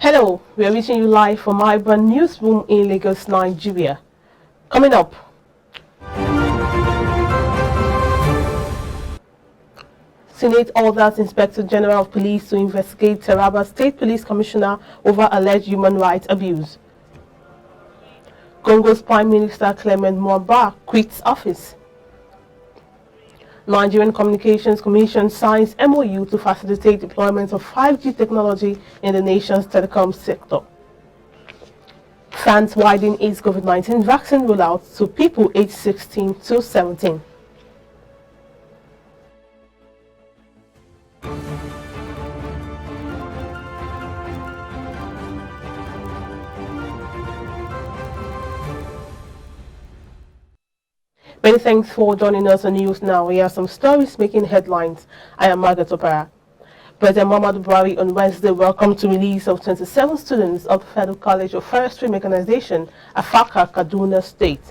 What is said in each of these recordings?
Hello, we are reaching you live from iBrand Newsroom in Lagos, Nigeria. Coming up, Senate orders Inspector General of Police to investigate Taraba State Police Commissioner over alleged human rights abuse. Congo's Prime Minister Clement Mouamba quits office. Nigerian Communications Commission signs MOU to facilitate deployment of 5G technology in the nation's telecom sector. France widen its COVID-19 vaccine rollout to people aged 16 to 17. Many thanks for joining us on News Now. Here are some stories making headlines. I am Margaret Opera. President Buhari on Wednesday welcomed the release of 27 students of the Federal College of Forestry Mechanization, Afaka, Kaduna State.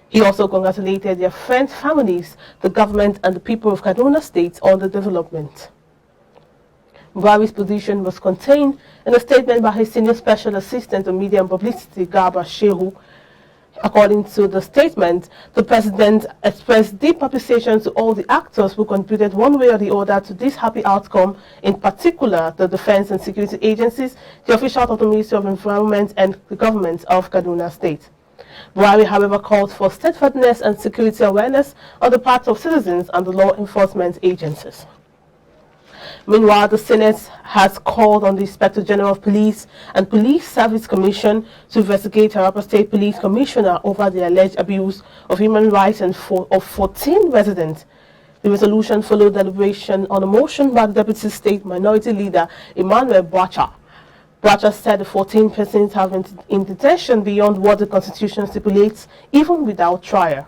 He also congratulated their friends, families, the government and the people of Kaduna State on the development. Buhari's position was contained in a statement by his senior special assistant on Media and Publicity, Garba Shehu. According to the statement, the president expressed deep appreciation to all the actors who contributed one way or the other to this happy outcome, in particular the defense and security agencies, the officials of the Ministry of Environment and the government of Kaduna State. Buhari, however, called for steadfastness and security awareness on the part of citizens and the law enforcement agencies. Meanwhile, the Senate has called on the Inspector General of Police and Police Service Commission to investigate Taraba State Police Commissioner over the alleged abuse of human rights of 14 residents. The resolution followed deliberation on a motion by the Deputy State Minority Leader Emmanuel Bracha. Bracha said the 14 persons have been in detention beyond what the Constitution stipulates, even without trial.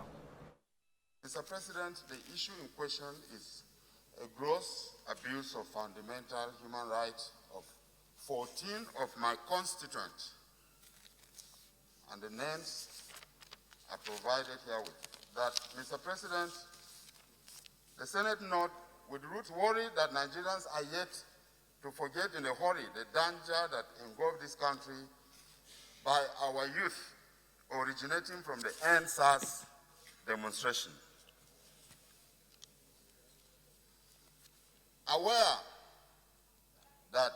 Mr. President, the issue in question is a gross abuse of fundamental human rights of 14 of my constituents, and the names are provided herewith. That, Mr. President, the Senate note with root worry that Nigerians are yet to forget in a hurry the danger that engulfed this country by our youth originating from the NSAS demonstration. Aware that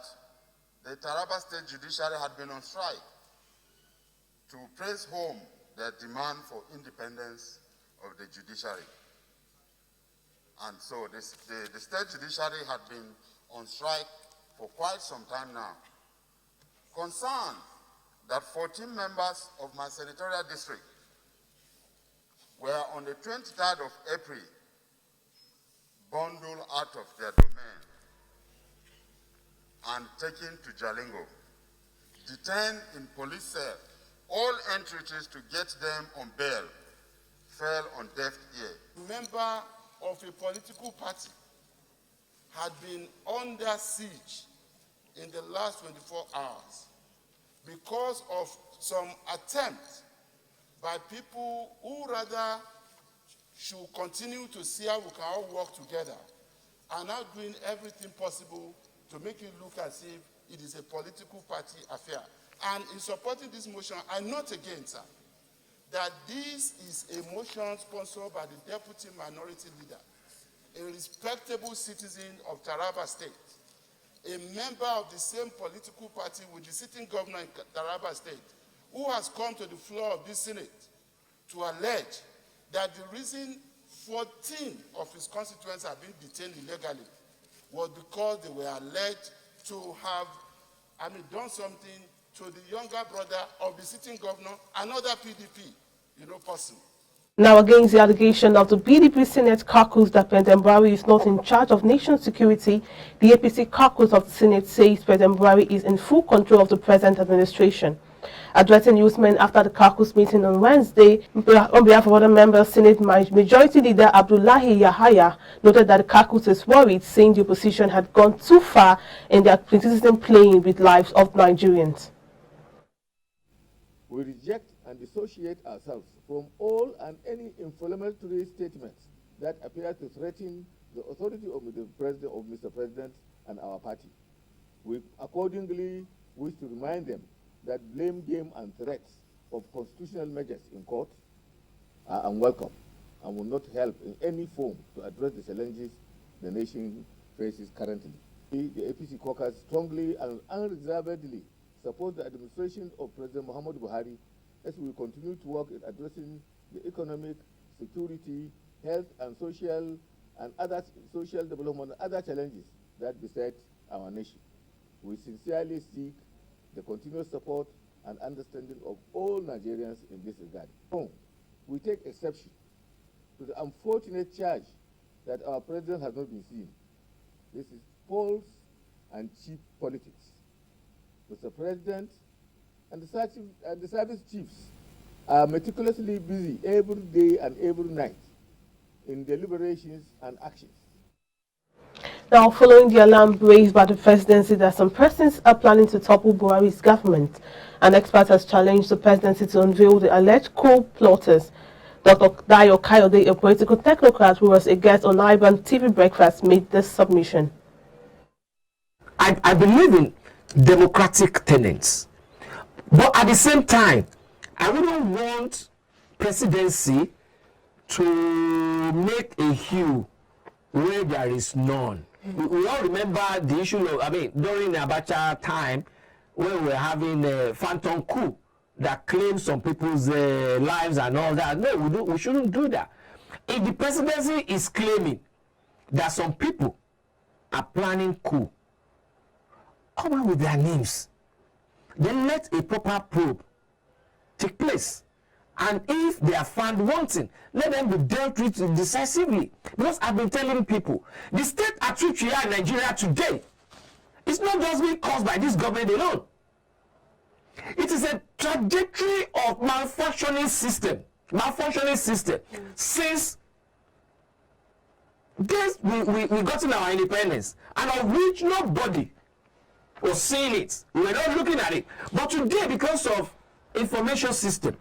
the Taraba State Judiciary had been on strike to press home their demand for independence of the judiciary. And so the State Judiciary had been on strike for quite some time now. Concerned that 14 members of my senatorial district were on the 23rd of April bundled out of their domain and taken to Jalingo, detained in police cell, all entreaties to get them on bail fell on deaf ear. A member of a political party had been under siege in the last 24 hours because of some attempt by people who rather should continue to see how we can all work together, and now doing everything possible to make it look as if it is a political party affair. And in supporting this motion, I note again, sir, that this is a motion sponsored by the Deputy Minority Leader, a respectable citizen of Taraba State, a member of the same political party with the sitting governor in Taraba State, who has come to the floor of this Senate to allege that the reason 14 of his constituents have been detained illegally was because they were alleged to have, done something to the younger brother of the sitting governor, another PDP, person. Now, against the allegation of the PDP Senate caucus that President Buhari is not in charge of nation security, the APC caucus of the Senate says President Buhari is in full control of the present administration. Addressing newsmen after the caucus meeting on Wednesday, on behalf of other members, Senate Majority Leader Abdullahi Yahaya noted that the caucus is worried, saying the opposition had gone too far in their criticism playing with lives of Nigerians. We reject and dissociate ourselves from all and any inflammatory statements that appear to threaten the authority of Mr. President and our party. We accordingly wish to remind them that blame game and threats of constitutional measures in court are unwelcome and will not help in any form to address the challenges the nation faces currently. The APC caucus strongly and unreservedly support the administration of President Muhammadu Buhari as we continue to work in addressing the economic, security, health and social development and other challenges that beset our nation. We sincerely seek the continuous support and understanding of all Nigerians in this regard. We take exception to the unfortunate charge that our president has not been seen. This is false and cheap politics. Mr. President and the service chiefs are meticulously busy every day and every night in deliberations and actions. Now, following the alarm raised by the presidency that some persons are planning to topple Buhari's government, an expert has challenged the presidency to unveil the alleged coup plotters. Dr. Dayo Kayode, a political technocrat who was a guest on iBrandTV Breakfast, made this submission. I believe in democratic tenets, but at the same time, I wouldn't want presidency to make a hue where there is none. We all remember the issue of, during the Abacha time, when we were having a phantom coup that claimed some people's lives and all that. No, we shouldn't do that. If the presidency is claiming that some people are planning coup, come out with their names. Then let a proper probe take place. And if they are found wanting, let them be dealt with decisively. Because I've been telling people, the state at which we are in Nigeria today is not just being caused by this government alone. It is a trajectory of malfunctioning system. Since this, we got in our independence, and of which nobody was seeing it. We were not looking at it. But today, because of information system,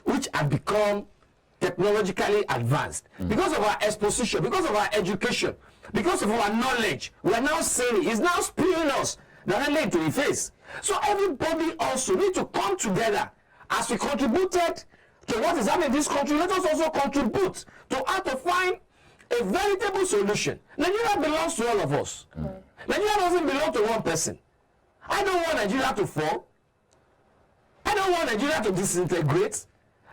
which have become technologically advanced, because of our exposition, because of our education, because of our knowledge, we are now seeing it. It's now spewing us directly into the face. So everybody also need to come together. As we contributed to what is happening in this country, let us also contribute to how to find a veritable solution. Nigeria belongs to all of us. Nigeria doesn't belong to one person. I don't want Nigeria to fall. I don't want Nigeria to disintegrate.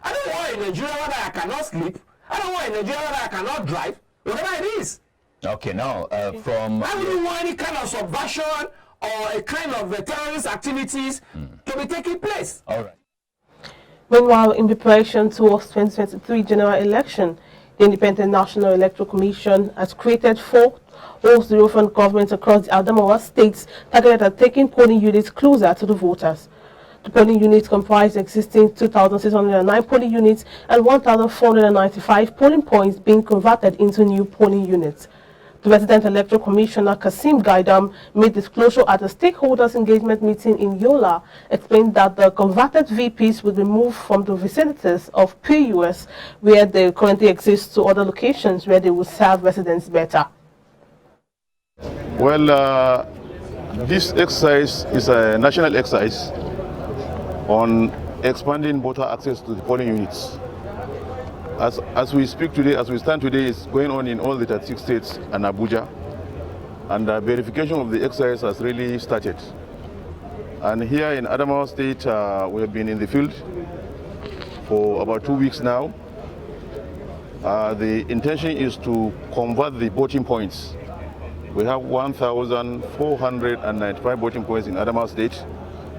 I don't want a Nigeria where I cannot sleep. I don't want a Nigeria where I cannot drive. Whatever it is. Okay, now from... I wouldn't want any kind of subversion or a kind of terrorist activities to be taking place. All right. Meanwhile, in preparation towards 2023 general election, the Independent National Electoral Commission has created 4 host European governments across the Adamawa states targeted at taking polling units closer to the voters. The polling units comprise existing 2,609 polling units and 1,495 polling points being converted into new polling units. The Resident Electoral Commissioner Kasim Gaidam made disclosure at a stakeholders engagement meeting in Yola, explained that the converted VPs will be moved from the vicinities of PUS, where they currently exist, to other locations where they will serve residents better. Well, this exercise is a national exercise on expanding voter access to the polling units. As we speak today, as we stand today, it's going on in all the 36 states and Abuja, and verification of the exercise has really started. And here in Adamawa State, we have been in the field for about 2 weeks now. The intention is to convert the voting points. We have 1,495 voting points in Adamawa State,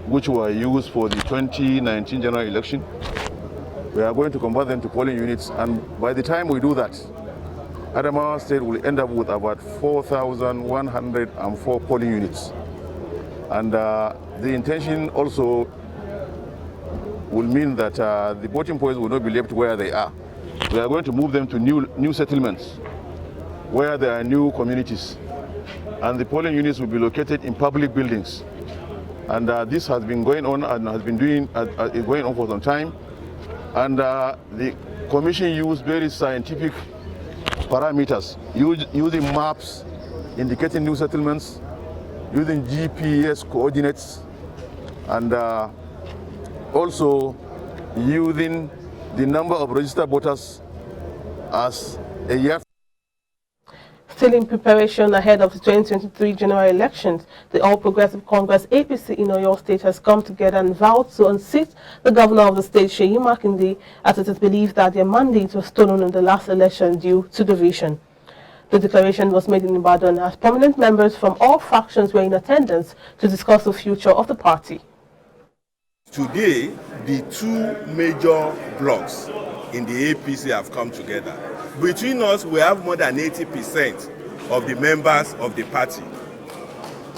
which were used for the 2019 general election. We are going to convert them to polling units, and by the time we do that, Adamawa State will end up with about 4,104 polling units. And the intention also will mean that the voting points will not be left where they are. We are going to move them to new settlements where there are new communities, and the polling units will be located in public buildings. And this has been going on and has been going on for some time. And the Commission used very scientific parameters, using maps indicating new settlements, using GPS coordinates, and also using the number of registered voters as a yardstick. Still in preparation ahead of the 2023 general elections, the All Progressive Congress APC in Oyo State has come together and vowed to unseat the governor of the state, Seyi Makinde, as it is believed that their mandate was stolen in the last election due to division. The declaration was made in Ibadan as prominent members from all factions were in attendance to discuss the future of the party. Today, the two major blocks in the APC have come together. Between us, we have more than 80% of the members of the party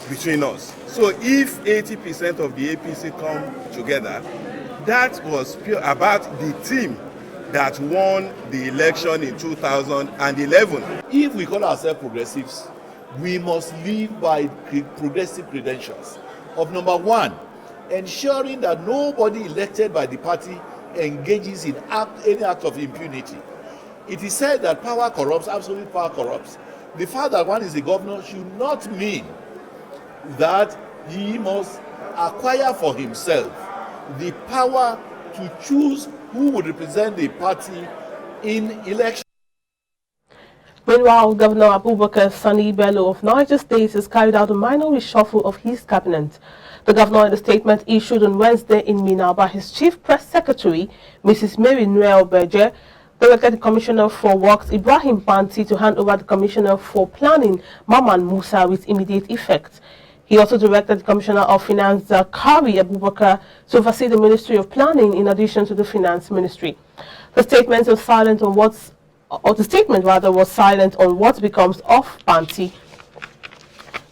between us. So if 80% of the APC come together, that was pure about the team that won the election in 2011. If we call ourselves progressives, we must live by progressive credentials of number one, ensuring that nobody elected by the party engages in any act of impunity. It is said that power corrupts, absolute power corrupts. The fact that one is a governor should not mean that he must acquire for himself the power to choose who would represent the party in election. Meanwhile, Governor Abubakar Sani Bello of Niger State has carried out a minor reshuffle of his cabinet. The governor, in a statement issued on Wednesday in Minna by his chief press secretary, Mrs. Mary Noel Berger, directed the Commissioner for Works, Ibrahim Panti, to hand over the Commissioner for Planning, Maman Musa, with immediate effect. He also directed the Commissioner of Finance, Zakari Abubakar, to oversee the Ministry of Planning in addition to the Finance Ministry. The statement was silent on was silent on what becomes of Panti.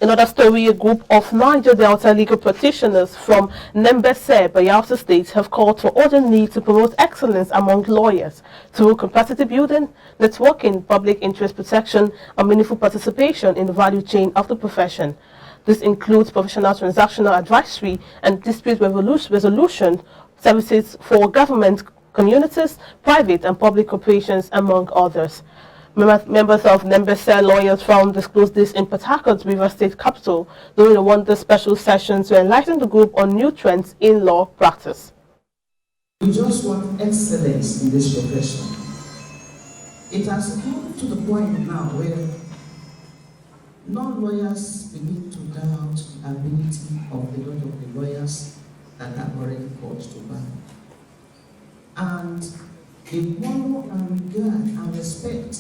Another story, a group of Niger Delta legal practitioners from Nembese, Bayelsa State have called for urgent need to promote excellence among lawyers through capacity building, networking, public interest protection, and meaningful participation in the value chain of the profession. This includes professional transactional advisory and dispute resolution services for government, communities, private and public corporations, among others. Members of Nembese Lawyers Forum disclosed this in Port Harcourt, River State capital, during a one-day special session to enlighten the group on new trends in law practice. We just want excellence in this profession. It has come to the point now where non-lawyers begin to doubt the ability of a lot of the lawyers that have already called to bar. And they honor and regard and respect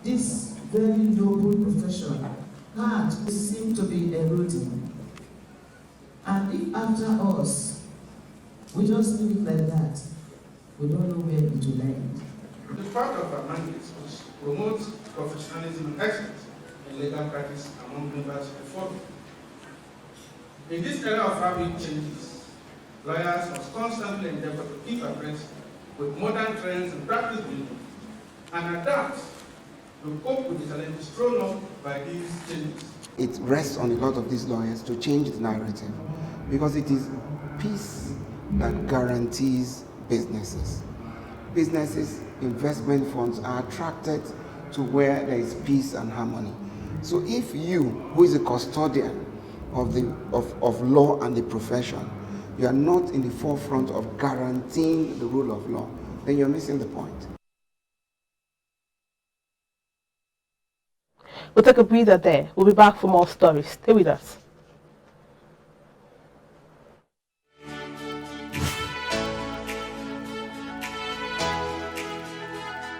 this very noble profession that seems to be eroding. And if after us, we just leave it like that, we don't know where it will end. The part of our mandate was to promote professionalism and excellence in legal practice among members of the forum. In this era of rapid changes, lawyers must constantly endeavor to keep abreast with modern trends and practice building and adapt to cope with the challenges thrown up by these changes. It rests on a lot of these lawyers to change the narrative because it is peace that guarantees businesses. Businesses, investment funds are attracted to where there is peace and harmony. So if you, who is a custodian of law and the profession, you are not in the forefront of guaranteeing the rule of law, then you're missing the point. We'll take a breather there. We'll be back for more stories. Stay with us.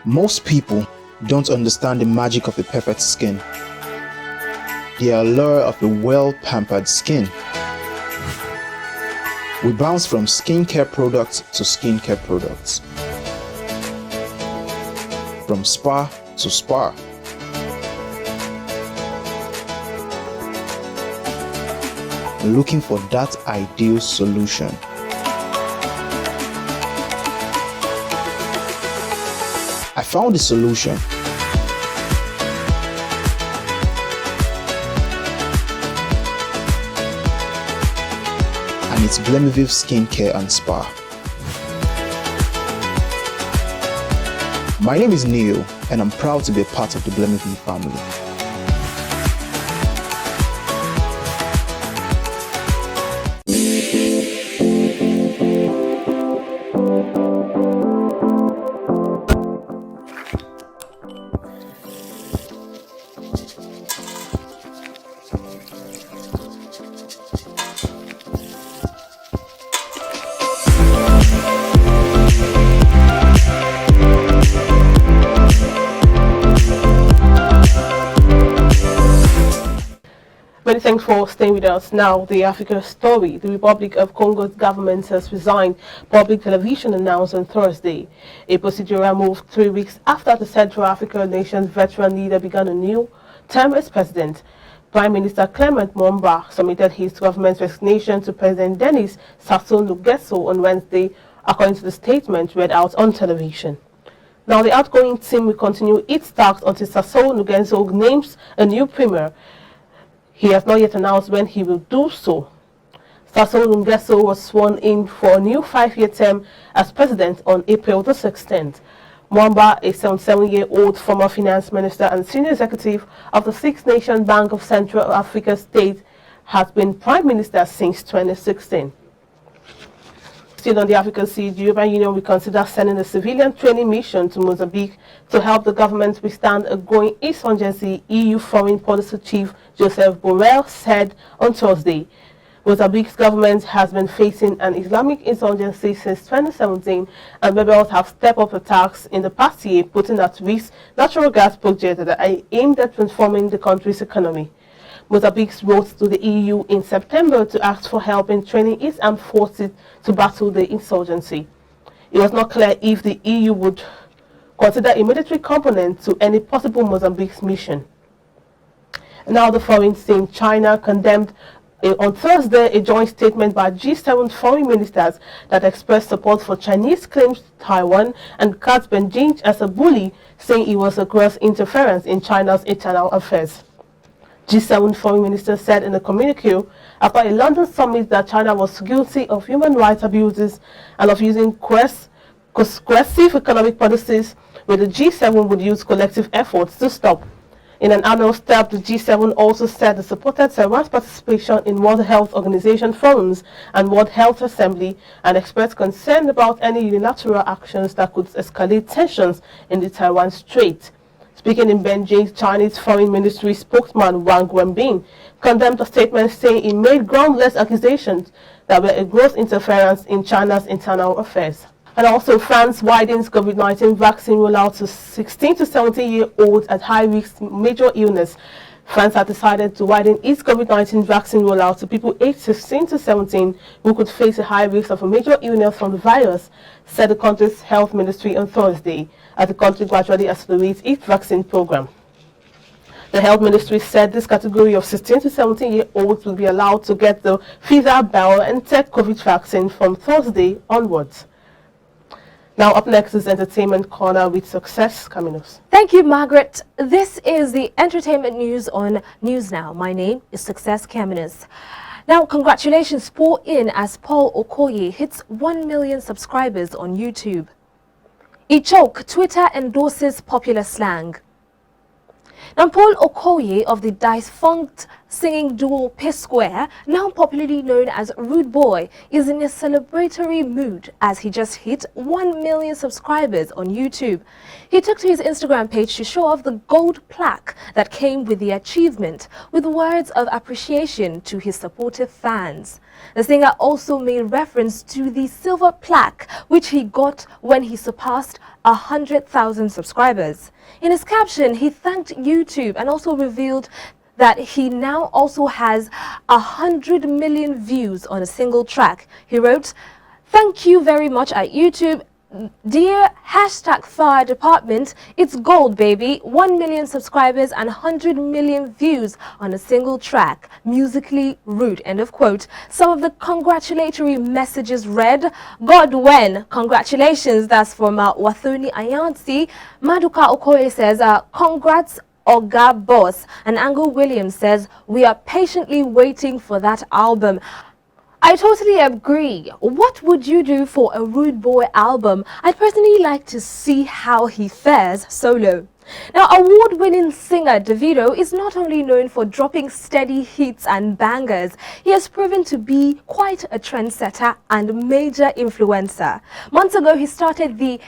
Most people don't understand the magic of the perfect skin, the allure of a well-pampered skin. We bounce from skincare products to skincare products, from spa to spa. Looking for that ideal solution. I found the solution. And it's Blemiville Skincare and Spa. My name is Neil, and I'm proud to be a part of the Blemiville family. Many thanks for staying with us. Now, the Africa story. The Republic of Congo's government has resigned, public television announced on Thursday. A procedural move 3 weeks after the Central African nation's veteran leader began a new term as president. Prime Minister Clement Mouamba submitted his government's resignation to President Denis Sassou Nguesso on Wednesday, according to the statement read out on television. Now, the outgoing team will continue its tasks until Sassou Nguesso names a new premier. He has not yet announced when he will do so. Sassou Nguesso was sworn in for a new 5-year term as president on April the 16th. Mouamba, a 77-year-old former finance minister and senior executive of the Six Nation Bank of Central Africa State, has been prime minister since 2016. Still on the African Sea, the European Union will consider sending a civilian training mission to Mozambique to help the government withstand a growing insurgency, EU Foreign Policy Chief Joseph Borrell said on Thursday. Mozambique's government has been facing an Islamic insurgency since 2017, and rebels have stepped up attacks in the past year, putting at risk natural gas projects that are aimed at transforming the country's economy. Mozambique wrote to the EU in September to ask for help in training its armed forces to battle the insurgency. It was not clear if the EU would consider a military component to any possible Mozambique mission. Now, the foreign scene. China condemned on Thursday a joint statement by G7 foreign ministers that expressed support for Chinese claims to Taiwan and cast Beijing as a bully, saying it was a gross interference in China's internal affairs. G7 foreign ministers said in a communique after a London summit that China was guilty of human rights abuses and of using coercive economic policies, where the G7 would use collective efforts to stop. In an annual step, the G7 also said it supported Taiwan's participation in World Health Organization forums and World Health Assembly, and expressed concern about any unilateral actions that could escalate tensions in the Taiwan Strait. Speaking in Beijing, Chinese Foreign Ministry spokesman Wang Wenbin condemned the statement, saying it made groundless accusations that were a gross interference in China's internal affairs. And also, France widens COVID-19 vaccine rollout to 16 to 17-year-olds at high-risk major illness. France has decided to widen its COVID-19 vaccine rollout to people aged 16 to 17 who could face a high risk of a major illness from the virus, said the country's health ministry on Thursday, as the country gradually accelerates its vaccine program. The health ministry said this category of 16 to 17-year-olds will be allowed to get the Pfizer-BioNTech COVID vaccine from Thursday onwards. Now, up next is Entertainment Corner with Success Caminos. Thank you, Margaret. This is the entertainment news on News Now. My name is Success Caminos. Now, congratulations pour in as Paul Okoye hits 1 million subscribers on YouTube. Ichoke, Twitter endorses popular slang. Now, Paul Okoye of the defunct singing duo P-Square, now popularly known as Rude Boy, is in a celebratory mood as he just hit 1 million subscribers on YouTube. He took to his Instagram page to show off the gold plaque that came with the achievement, with words of appreciation to his supportive fans. The singer also made reference to the silver plaque which he got when he surpassed 100,000 subscribers. In his caption, he thanked YouTube and also revealed that he now also has 100 million views on a single track. He wrote, "Thank you very much at YouTube. Dear #Fire Department, it's gold, baby. 1 million subscribers and 100 million views on a single track. Musically rude." End of quote. Some of the congratulatory messages read, "God when, congratulations." That's from Wathoni Ayansi. Maduka Okoye says, "Congrats, Oga Boss." And Angle Williams says, "We are patiently waiting for that album." I totally agree. What would you do for a Rude Boy album? I'd personally like to see how he fares solo. Now, award-winning singer Davido is not only known for dropping steady hits and bangers, he has proven to be quite a trendsetter and major influencer. Months ago, he started the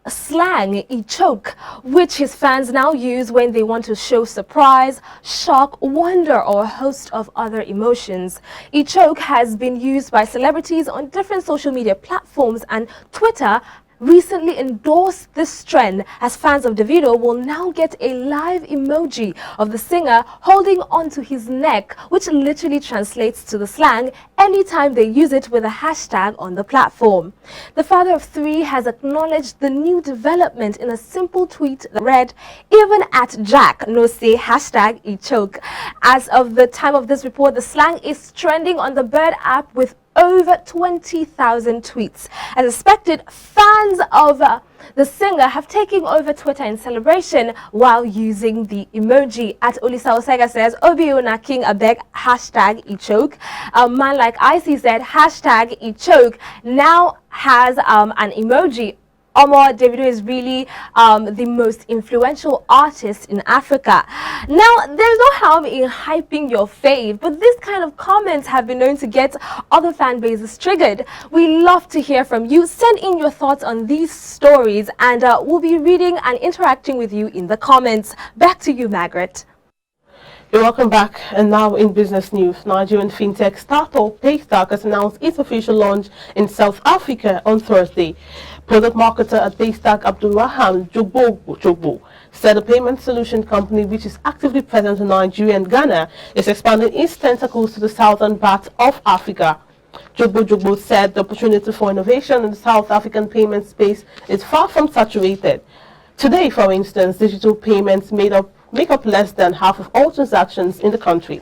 slang Ichoke, which his fans now use when they want to show surprise, shock, wonder, or a host of other emotions. Ichoke has been used by celebrities on different social media platforms, and Twitter recently endorsed this trend, as fans of Davido will now get a live emoji of the singer holding onto his neck, which literally translates to the slang anytime they use it with a hashtag on the platform. The father of three has acknowledged the new development in a simple tweet that read, "Even at Jack no say hashtag e choke." As of the time of this report, the slang is trending on the Bird app with over 20,000 tweets. As expected, fans of the singer have taken over Twitter in celebration while using the emoji. At Olisa Osega says, "Obiona King Abeg hashtag Ichoke." A man like Icy said hashtag Ichoke now has an emoji. Omo, Davido is really the most influential artist in Africa. Now, there's no harm in hyping your fave, but this kind of comments have been known to get other fan bases triggered. We love to hear from you. Send in your thoughts on these stories, and we'll be reading and interacting with you in the comments. Back to you, Margaret. You're welcome back. And now in business news, Nigerian fintech startup Paystack has announced its official launch in South Africa on Thursday. Product marketer at Paystack, Abdulrahman Jogbo, said the payment solution company, which is actively present in Nigeria and Ghana, is expanding its tentacles to the southern part of Africa. Jogbo said the opportunity for innovation in the South African payment space is far from saturated. Today, for instance, digital payments make up less than half of all transactions in the country.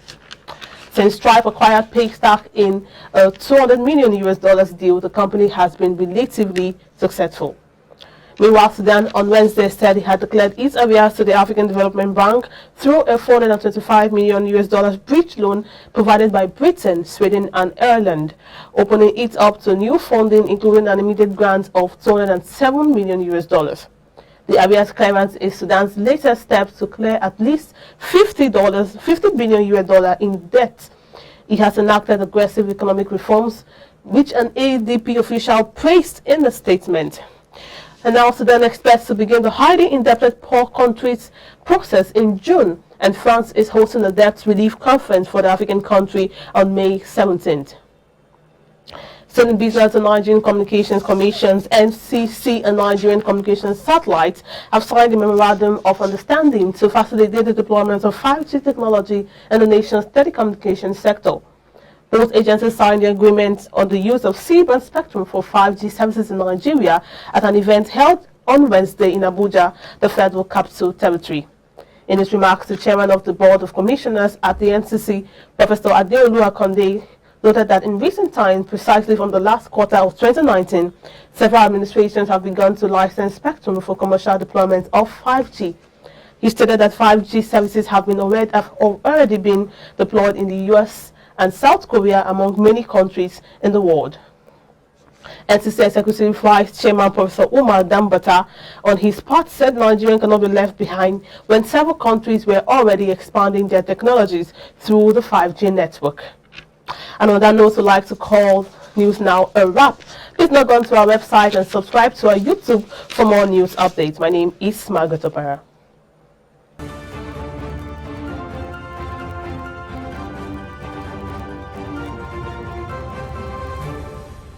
Since Stripe acquired Paystack in a $200 million deal, the company has been relatively successful. Meanwhile, Sudan on Wednesday said it had declared its arrears to the African Development Bank through a $425 million bridge loan provided by Britain, Sweden and Ireland, opening it up to new funding, including an immediate grant of $207 million. The arrears clearance is Sudan's latest step to clear at least $50 billion in debt. It has enacted aggressive economic reforms, which an ADP official praised in the statement. And now Sudan expects to begin the highly indebted poor countries process in June, and France is hosting a debt relief conference for the African country on May 17th. Still in business, the Nigerian Communications Commission's NCC and Nigerian Communications Satellites have signed a memorandum of understanding to facilitate the deployment of 5G technology in the nation's telecommunications sector. Both agencies signed the agreement on the use of C-band spectrum for 5G services in Nigeria at an event held on Wednesday in Abuja, the Federal Capital Territory. In his remarks, the chairman of the Board of Commissioners at the NCC, Professor Adeolu Akonde, noted that in recent times, precisely from the last quarter of 2019, several administrations have begun to license spectrum for commercial deployment of 5G. He stated that 5G services have already been deployed in the US and South Korea, among many countries in the world. NCC Executive Vice Chairman Professor Umar Dambata, on his part, said Nigeria cannot be left behind when several countries were already expanding their technologies through the 5G network. And on that note, we'd like to call News Now a wrap. Please log on to our website and subscribe to our YouTube for more news updates. My name is Margaret Opera.